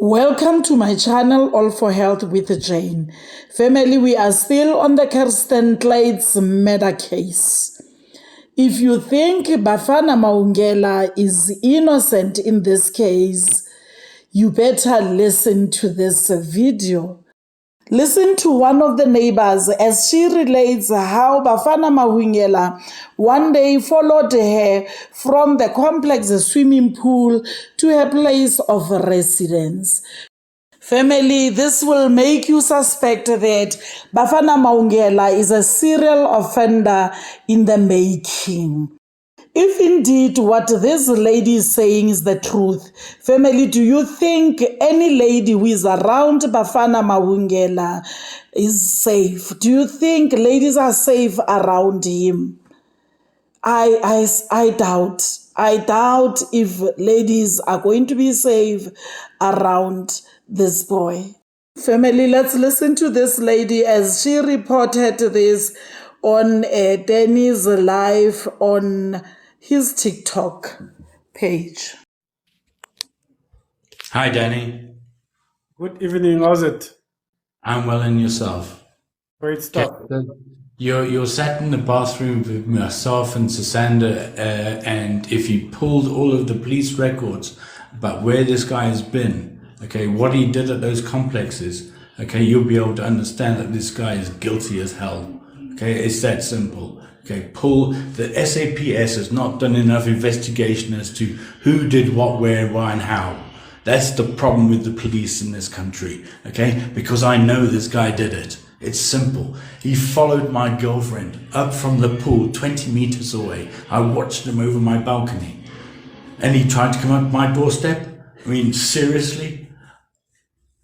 Welcome to my channel, All for Health with Jane. Family, we are still on the Kirsten Clades murder case. If you think Bafana Mahungela is innocent in this case, you better listen to this video. Listen to one of the neighbors as she relates how Bafana Mahungela one day followed her from the complex swimming pool to her place of residence. Family, this will make you suspect that Bafana Mahungela is a serial offender in the making. If indeed what this lady is saying is the truth, family, do you think any lady who is around Bafana Mahungela is safe? Do you think ladies are safe around him? I doubt. I doubt if ladies are going to be safe around this boy. Family, let's listen to this lady as she reported this on Danny's live on his TikTok page. Hi, Danny. Good evening, how's it? I'm well, and yourself? Great stuff. You're sat in the bathroom with myself and Susander, and if you pulled all of the police records about where this guy has been, okay, what he did at those complexes, okay, you'll be able to understand that this guy is guilty as hell. Okay, it's that simple. Okay, the SAPS has not done enough investigation as to who did what, where, why, and how. That's the problem with the police in this country, okay? Because I know this guy did it. It's simple. He followed my girlfriend up from the pool 20 meters away. I watched him over my balcony. And he tried to come up my doorstep. I mean, seriously?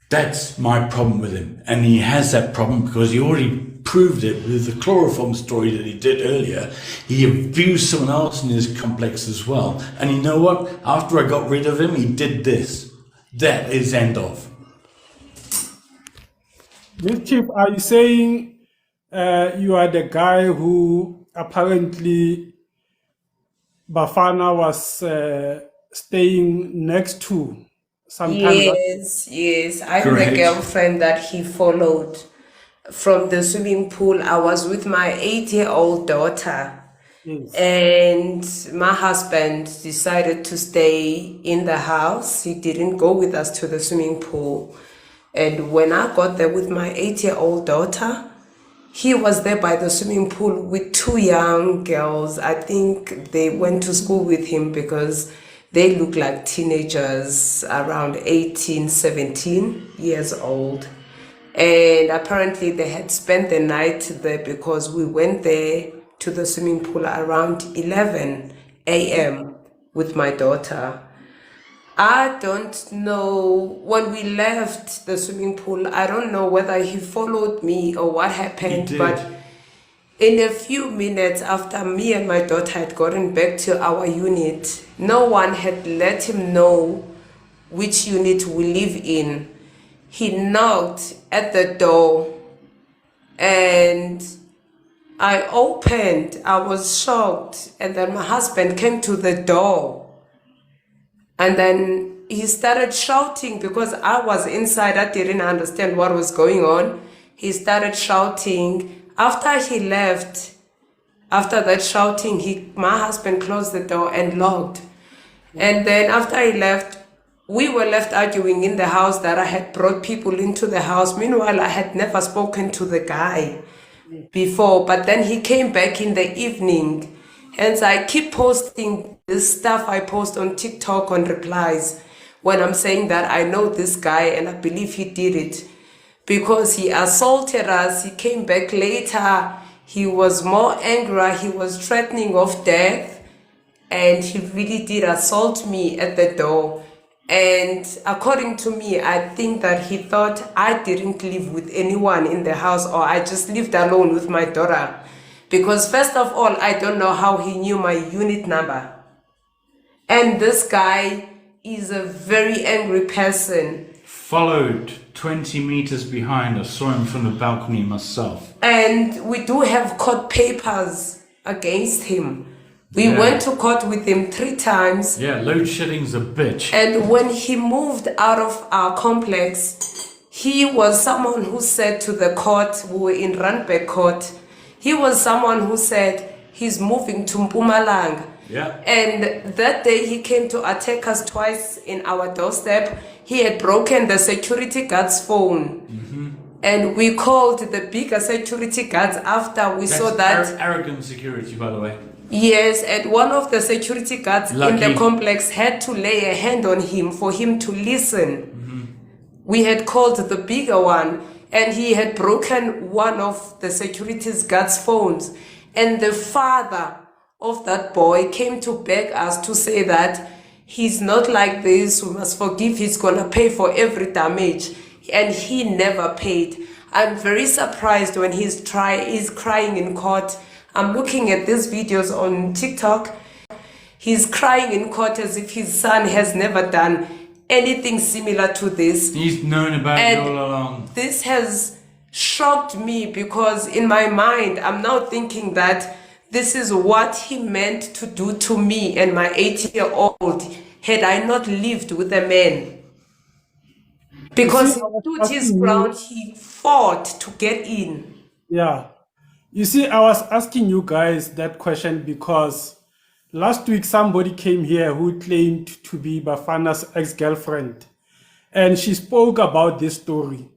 That's my problem with him. And he has that problem because he already proved it with the chloroform story that he did earlier. He abused someone else in his complex as well. And you know what? After I got rid of him, he did this. That is end of. Chief, are you saying you are the guy who apparently Bafana was staying next to sometime? Yes. I'm the girlfriend that he followed from the swimming pool. I was with my 8-year-old daughter. Yes. And my husband decided to stay in the house. He didn't go with us to the swimming pool. And when I got there with my 8-year-old daughter, he was there by the swimming pool with 2 young girls. I think they went to school with him because they look like teenagers, around 18, 17 years old. And apparently they had spent the night there because we went there to the swimming pool around 11 a.m. with my daughter. I don't know, when we left the swimming pool, I don't know whether he followed me or what happened, but in a few minutes after me and my daughter had gotten back to our unit, no one had let him know which unit we live in. He knocked at the door and I opened. I was shocked, and then my husband came to the door. And then he started shouting because I was inside. I didn't understand what was going on. He started shouting. After he left, after that shouting, my husband closed the door and locked. And then after he left, we were left arguing in the house that I had brought people into the house. Meanwhile, I had never spoken to the guy before, but then he came back in the evening. Hence, I keep posting this stuff I post on TikTok on replies when I'm saying that I know this guy and I believe he did it because he assaulted us. He came back later. He was more angry. He was threatening of death, and he really did assault me at the door. And according to me, I think that he thought I didn't live with anyone in the house, or I just lived alone with my daughter. Because first of all, I don't know how he knew my unit number. And this guy is a very angry person. Followed 20 meters behind. I saw him from the balcony myself. And we do have court papers against him. We went to court with him 3 times. Yeah, load shedding's a bitch. And when he moved out of our complex, he was someone who said to the court, we were in Randburg court, he was someone who said he's moving to Mpumalanga. Yeah. And that day he came to attack us twice in our doorstep. He had broken the security guard's phone. And we called the bigger security guards after we saw that. Arrogant security, by the way. Yes, and one of the security guards in the complex had to lay a hand on him for him to listen. We had called the bigger one, and he had broken one of the security guards' phones. And the father of that boy came to beg us to say that he's not like this, we must forgive, he's gonna pay for every damage. And he never paid. I'm very surprised when he's crying in court. I'm looking at these videos on TikTok. He's crying in court as if his son has never done anything similar to this. He's known about it all along. This has shocked me because in my mind, I'm now thinking that this is what he meant to do to me and my 8-year-old had I not lived with a man. Because he stood his ground, he fought to get in. Yeah. You see, I was asking you guys that question because last week somebody came here who claimed to be Bafana's ex-girlfriend. And she spoke about this story.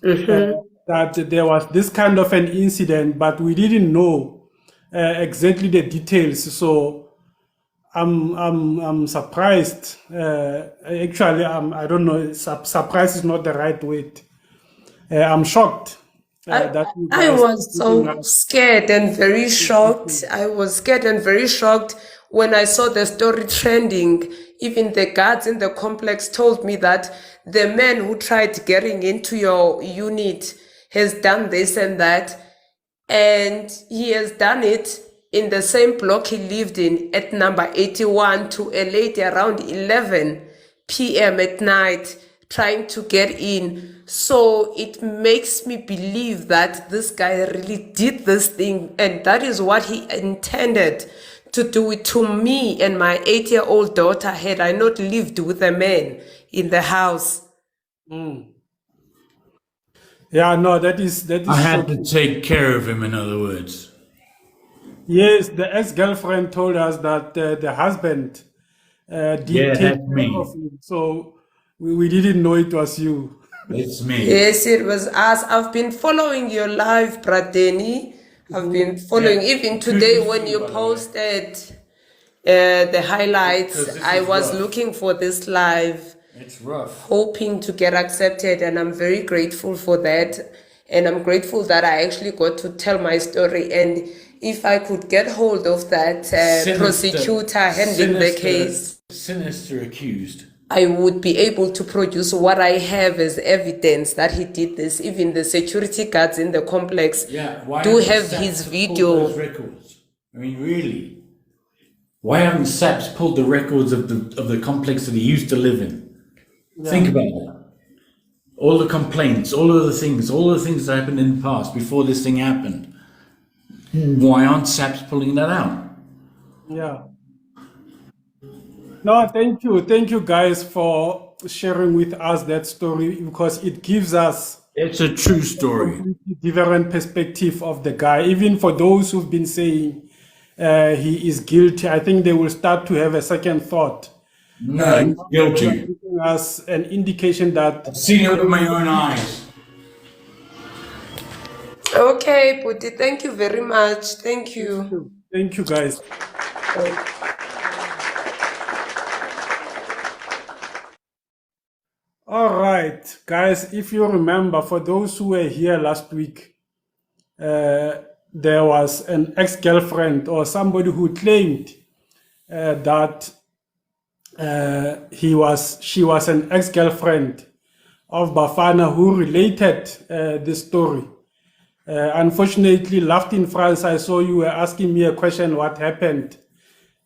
That there was this kind of an incident, but we didn't know exactly the details. So I'm surprised. Actually, I don't know. Surprise is not the right word. I'm shocked. I was so scared and very shocked. I was scared and very shocked when I saw the story trending. Even the guards in the complex told me that the man who tried getting into your unit has done this and that, and he has done it in the same block he lived in at number 81 to a lady around 11 p.m. at night trying to get in. So it makes me believe that this guy really did this thing, and that is what he intended to do it to me and my 8-year-old daughter had I not lived with a man in the house. Yeah, no, that is. I had to take care of him, in other words. Yes, the ex-girlfriend told us that the husband did take care of him. So we didn't know it was you. It's me. Yes, it was us. I've been following your live, Bradeni. I've been following even today when you posted the highlights. I was looking for this live. It's rough. Hoping to get accepted, and I'm very grateful for that. And I'm grateful that I actually got to tell my story. And if I could get hold of that prosecutor handling the case, sinister accused, I would be able to produce what I have as evidence that he did this. Even the security guards in the complex do have his video. Records? I mean, really? Why haven't SAPS pulled the records of the complex that he used to live in? Think about that. All the complaints, all the things that happened in the past before this thing happened. Why aren't SAPS pulling that out? Yeah. No, thank you guys for sharing with us that story, because it gives us it's a true story, a different perspective of the guy. Even for those who've been saying he is guilty, I think they will start to have a second thought. No, he's guilty. Giving us an indication that I've seen it with my own eyes. Okay, Puti, thank you very much. Thank you. Thank you, guys. All right, guys, if you remember, for those who were here last week, there was an ex-girlfriend or somebody who claimed that she was an ex-girlfriend of Bafana who related this story. Unfortunately, left in France, I saw you were asking me a question, what happened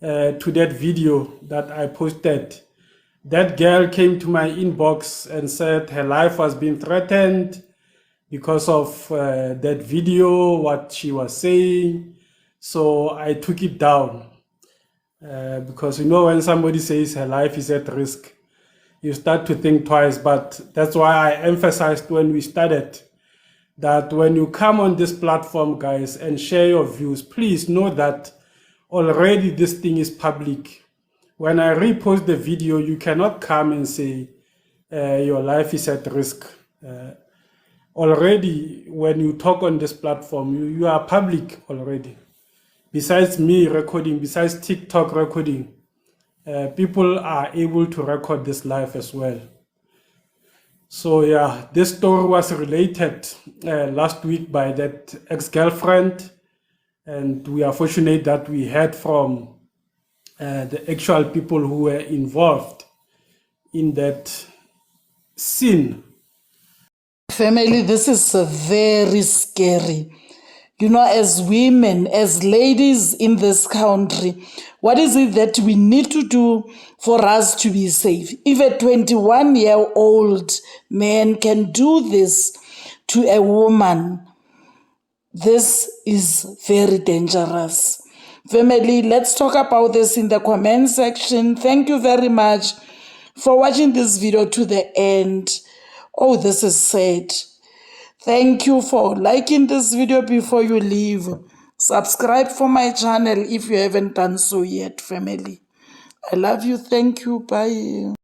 to that video that I posted. That girl came to my inbox and said her life was being threatened because of that video, what she was saying. So I took it down. Because you know when somebody says her life is at risk, you start to think twice. But that's why I emphasized when we started that when you come on this platform, guys, and share your views, please know that already this thing is public. When I repost the video, you cannot come and say your life is at risk. Already, when you talk on this platform, you are public already. Besides me recording, besides TikTok recording, people are able to record this live as well. So yeah, this story was related last week by that ex-girlfriend, and we are fortunate that we heard from the actual people who were involved in that scene. Family, this is very scary. You know, as women, as ladies in this country, what is it that we need to do for us to be safe? If a 21-year-old man can do this to a woman, this is very dangerous. Family, let's talk about this in the comment section. Thank you very much for watching this video to the end. Oh, this is sad. Thank you for liking this video before you leave. Subscribe for my channel if you haven't done so yet, family. I love you. Thank you. Bye.